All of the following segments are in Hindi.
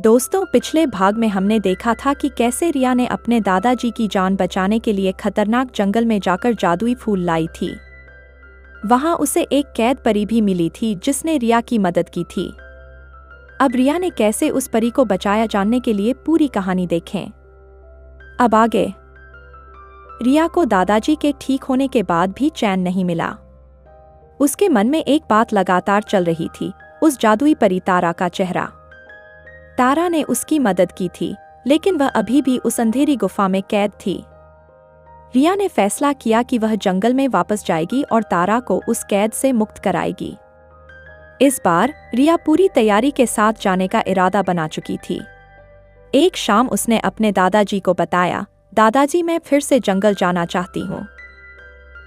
दोस्तों, पिछले भाग में हमने देखा था कि कैसे रिया ने अपने दादाजी की जान बचाने के लिए खतरनाक जंगल में जाकर जादुई फूल लाई थी। वहां उसे एक कैद परी भी मिली थी जिसने रिया की मदद की थी। अब रिया ने कैसे उस परी को बचाया, जानने के लिए पूरी कहानी देखें। अब आगे। रिया को दादाजी के ठीक होने के बाद भी चैन नहीं मिला। उसके मन में एक बात लगातार चल रही थी, उस जादुई परी तारा का चेहरा। तारा ने उसकी मदद की थी, लेकिन वह अभी भी उस अंधेरी गुफा में कैद थी। रिया ने फैसला किया कि वह जंगल में वापस जाएगी और तारा को उस कैद से मुक्त कराएगी। इस बार रिया पूरी तैयारी के साथ जाने का इरादा बना चुकी थी। एक शाम उसने अपने दादाजी को बताया, दादाजी, मैं फिर से जंगल जाना चाहती हूँ।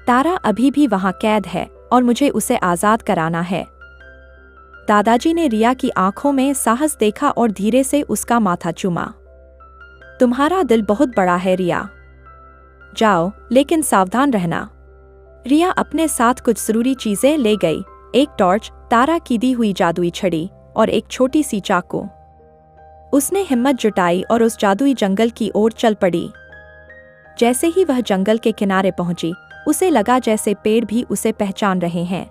तारा अभी भी वहाँ कैद है और मुझे उसे आज़ाद कराना है। दादाजी ने रिया की आंखों में साहस देखा और धीरे से उसका माथा चूमा। तुम्हारा दिल बहुत बड़ा है रिया, जाओ, लेकिन सावधान रहना। रिया अपने साथ कुछ जरूरी चीजें ले गई, एक टॉर्च, तारा की दी हुई जादुई छड़ी और एक छोटी सी चाकू। उसने हिम्मत जुटाई और उस जादुई जंगल की ओर चल पड़ी। जैसे ही वह जंगल के किनारे पहुंची, उसे लगा जैसे पेड़ भी उसे पहचान रहे हैं।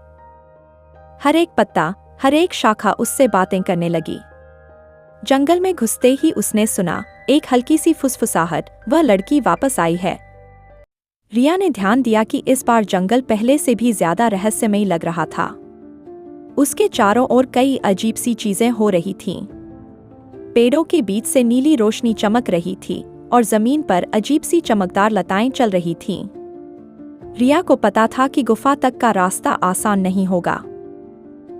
हर एक पत्ता, हर एक शाखा उससे बातें करने लगी। जंगल में घुसते ही उसने सुना एक हल्की सी फुसफुसाहट, वह लड़की वापस आई है। रिया ने ध्यान दिया कि इस बार जंगल पहले से भी ज्यादा रहस्यमयी लग रहा था। उसके चारों ओर कई अजीब सी चीजें हो रही थीं। पेड़ों के बीच से नीली रोशनी चमक रही थी और जमीन पर अजीब सी चमकदार लताएं चल रही थीं। रिया को पता था कि गुफा तक का रास्ता आसान नहीं होगा।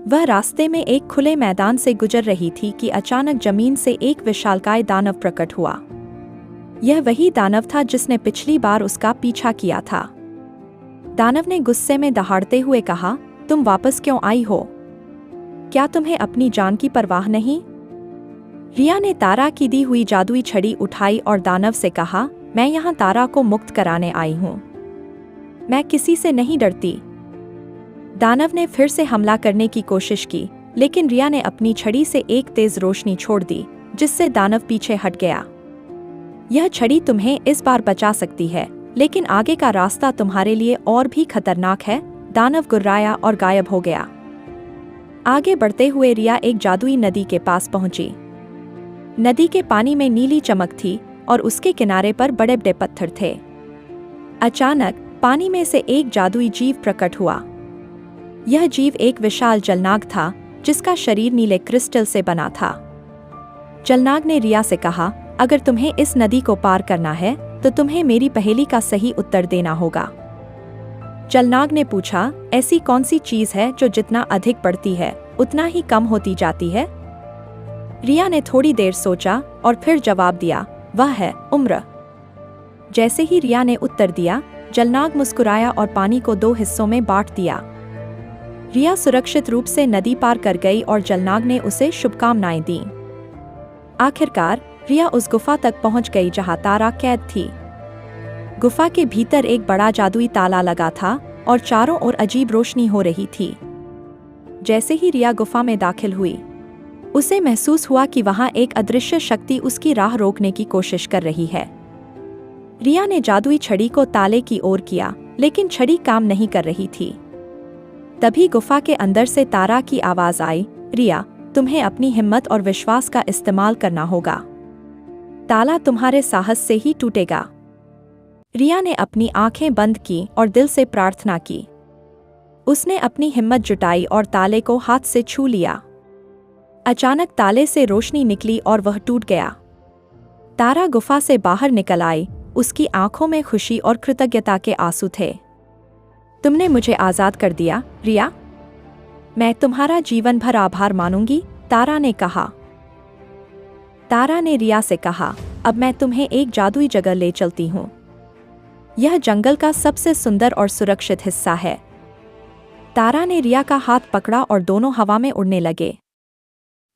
वह रास्ते में एक खुले मैदान से गुजर रही थी कि अचानक जमीन से एक विशालकाय दानव प्रकट हुआ। यह वही दानव था जिसने पिछली बार उसका पीछा किया था। दानव ने गुस्से में दहाड़ते हुए कहा, तुम वापस क्यों आई हो? क्या तुम्हें अपनी जान की परवाह नहीं? रिया ने तारा की दी हुई जादुई छड़ी उठाई और दानव से कहा, मैं यहाँ तारा को मुक्त कराने आई हूँ। मैं किसी से नहीं डरती। दानव ने फिर से हमला करने की कोशिश की, लेकिन रिया ने अपनी छड़ी से एक तेज रोशनी छोड़ दी, जिससे दानव पीछे हट गया। यह छड़ी तुम्हें इस बार बचा सकती है, लेकिन आगे का रास्ता तुम्हारे लिए और भी खतरनाक है। दानव गुर्राया और गायब हो गया। आगे बढ़ते हुए रिया एक जादुई नदी के पास पहुंची। नदी के पानी में नीली चमक थी और उसके किनारे पर बड़े बड़े पत्थर थे। अचानक पानी में से एक जादुई जीव प्रकट हुआ। यह जीव एक विशाल जलनाग था, जिसका शरीर नीले क्रिस्टल से बना था। जलनाग ने रिया से कहा, अगर तुम्हें इस नदी को पार करना है तो तुम्हें मेरी पहेली का सही उत्तर देना होगा। जलनाग ने पूछा, ऐसी कौन सी चीज है जो जितना अधिक बढ़ती है उतना ही कम होती जाती है? रिया ने थोड़ी देर सोचा और फिर जवाब दिया, वह है उम्र। जैसे ही रिया ने उत्तर दिया, जलनाग मुस्कुराया और पानी को दो हिस्सों में बांट दिया। रिया सुरक्षित रूप से नदी पार कर गई और जलनाग ने उसे शुभकामनाएं दी। आखिरकार रिया उस गुफा तक पहुंच गई जहां तारा कैद थी। गुफा के भीतर एक बड़ा जादुई ताला लगा था और चारों ओर अजीब रोशनी हो रही थी। जैसे ही रिया गुफा में दाखिल हुई, उसे महसूस हुआ कि वहां एक अदृश्य शक्ति उसकी राह रोकने की कोशिश कर रही है। रिया ने जादुई छड़ी को ताले की ओर किया, लेकिन छड़ी काम नहीं कर रही थी। तभी गुफा के अंदर से तारा की आवाज आई, रिया, तुम्हें अपनी हिम्मत और विश्वास का इस्तेमाल करना होगा। ताला तुम्हारे साहस से ही टूटेगा। रिया ने अपनी आंखें बंद की और दिल से प्रार्थना की। उसने अपनी हिम्मत जुटाई और ताले को हाथ से छू लिया। अचानक ताले से रोशनी निकली और वह टूट गया। तारा गुफा से बाहर निकल आई। उसकी आंखों में खुशी और कृतज्ञता के आंसू थे। तुमने मुझे आजाद कर दिया, रिया। मैं तुम्हारा जीवन भर आभार मानूंगी, तारा ने कहा। तारा ने रिया से कहा, अब मैं तुम्हें एक जादुई जगह ले चलती हूँ। यह जंगल का सबसे सुंदर और सुरक्षित हिस्सा है। तारा ने रिया का हाथ पकड़ा और दोनों हवा में उड़ने लगे।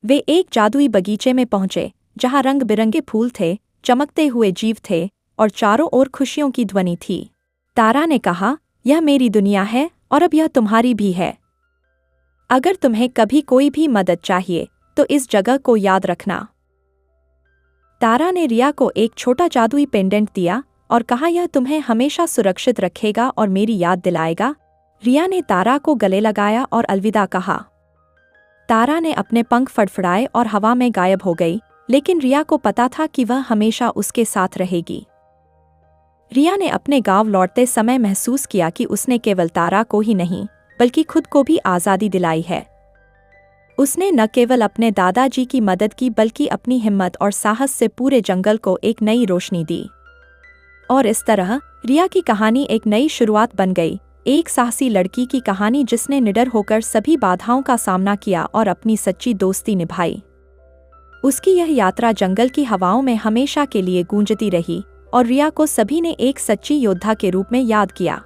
वे एक जादुई बगीचे में पहुंचे, जहां रंग बिरंगे फूल थे, चमकते हुए जीव थे और चारों ओर खुशियों की ध्वनि थी। तारा ने कहा, यह मेरी दुनिया है और अब यह तुम्हारी भी है। अगर तुम्हें कभी कोई भी मदद चाहिए तो इस जगह को याद रखना। तारा ने रिया को एक छोटा जादुई पेंडेंट दिया और कहा, यह तुम्हें हमेशा सुरक्षित रखेगा और मेरी याद दिलाएगा। रिया ने तारा को गले लगाया और अलविदा कहा। तारा ने अपने पंख फड़फड़ाए और हवा में गायब हो गई, लेकिन रिया को पता था कि वह हमेशा उसके साथ रहेगी। रिया ने अपने गांव लौटते समय महसूस किया कि उसने केवल तारा को ही नहीं बल्कि खुद को भी आज़ादी दिलाई है। उसने न केवल अपने दादाजी की मदद की बल्कि अपनी हिम्मत और साहस से पूरे जंगल को एक नई रोशनी दी। और इस तरह रिया की कहानी एक नई शुरुआत बन गई, एक साहसी लड़की की कहानी जिसने निडर होकर सभी बाधाओं का सामना किया और अपनी सच्ची दोस्ती निभाई। उसकी यह यात्रा जंगल की हवाओं में हमेशा के लिए गूंजती रही और रिया को सभी ने एक सच्ची योद्धा के रूप में याद किया।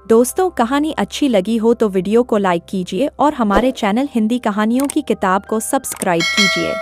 दोस्तों, कहानी अच्छी लगी हो तो वीडियो को लाइक कीजिए और हमारे चैनल हिंदी कहानियों की किताब को सब्सक्राइब कीजिए।